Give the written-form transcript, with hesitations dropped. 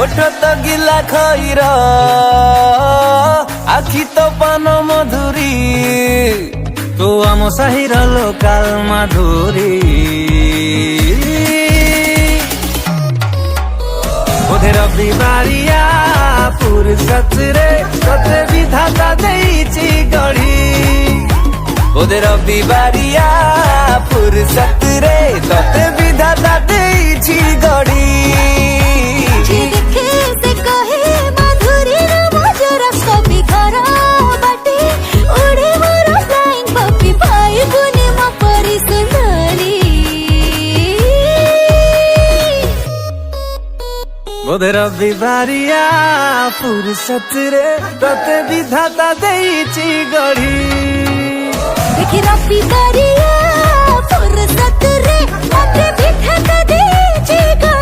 ওঠ তো গিলা খইর আখি তো পান মধুরী তো আম সাহির লোকাল মাধুরী ওধে রবিবারিয়া ফুরসত রে তোতে বিধাতা দেইছি গড়ি ওধে রবিবারিয়া ফুরসত রে তোতে বিধাতা দেইছি গড়ি ওধে রবিবারিয়া ফুরসত রে তোতে বিধাতা দেইছি গড়ি দেখি রবিবারিয়া ফুরসত রে তোতে বিধাতা দেইছি গড়ি।